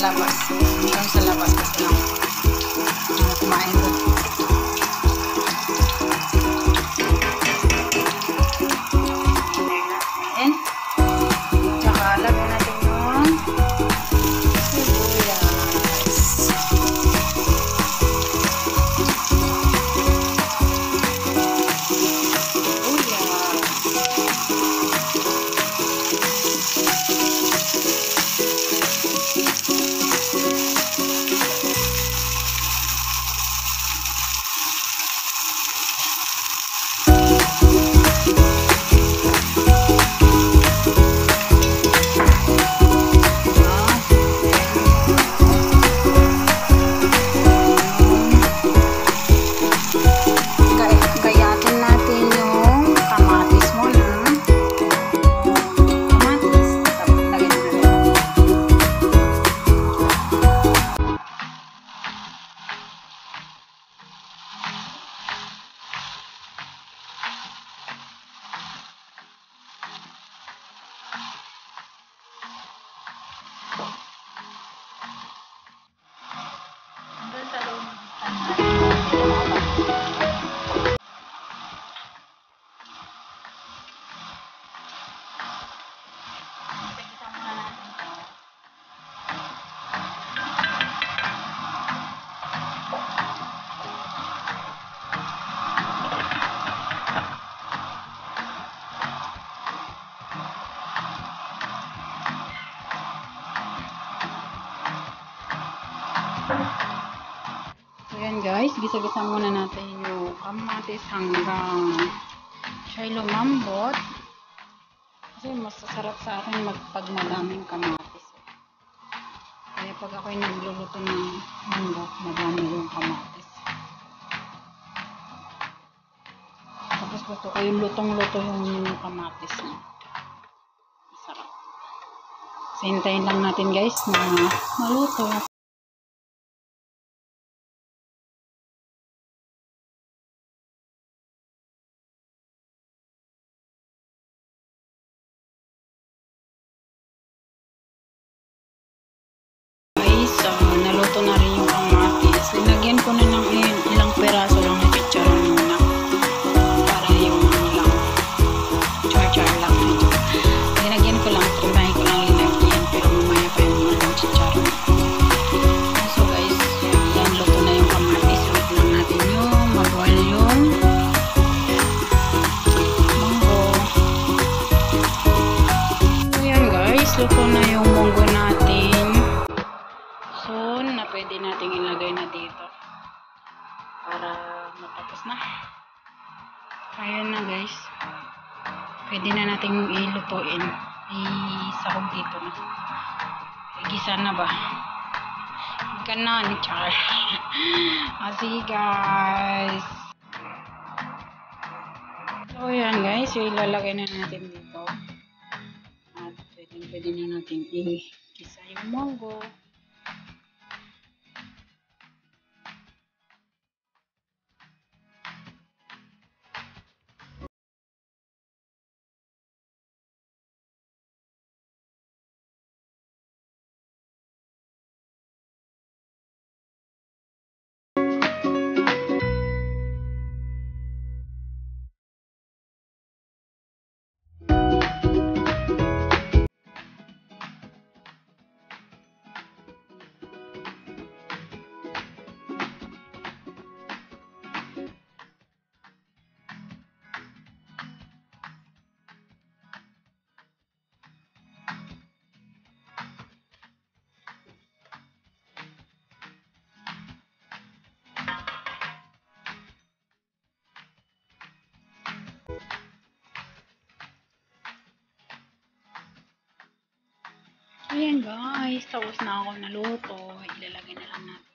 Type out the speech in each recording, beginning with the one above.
labas. Doon sa labas kasi lang. Kumain doon. And, tsaka lagyan natin yung sibuyas. So yan guys, gisa-gisa muna natin yung kamatis hanggang siya lumambot. Kasi masasarap sa akin pag madaming kamatis. Kaya pag ako'y nagluluto ng munggo, madami yung kamatis. Tapos gusto ko yung lutong-luto yung kamatis niya. Masarap. So hintayin lang natin guys na maluto. Naluto na rin yung kamatis. Linagyan ko na ng ilang peraso lang na chicharon muna. Para yung lang char-char lang. Linagyan ko lang. Tumahin ko lang linagyan. Pero mamaya pa yung mga chicharon. So guys, yan luto na yung kamatis. Wait lang natin yung mag-boil yung munggo. So yan guys, luto na yung munggo natin. Na pwede nating ilagay na dito para matapos na. Ayan na guys, pwede na nating ilutuin, isahog dito na, igisa na ba, ganon char. Sige guys, so yan guys, ilalagay na natin dito at pwede na natin igisa yung munggo. Ayan guys, tapos na ako naluto. Ilalagay na lang natin.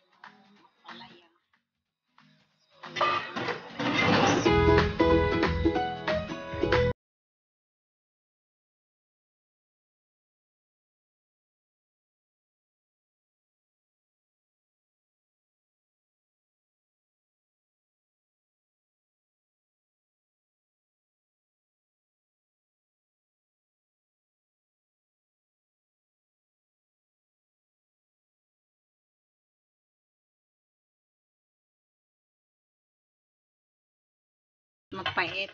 mapait.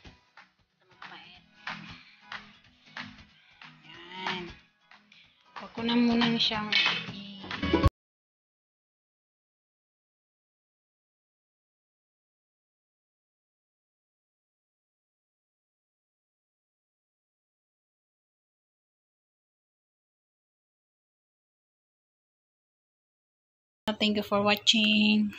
Yan. Huwag ko na munang siyang Thank you for watching.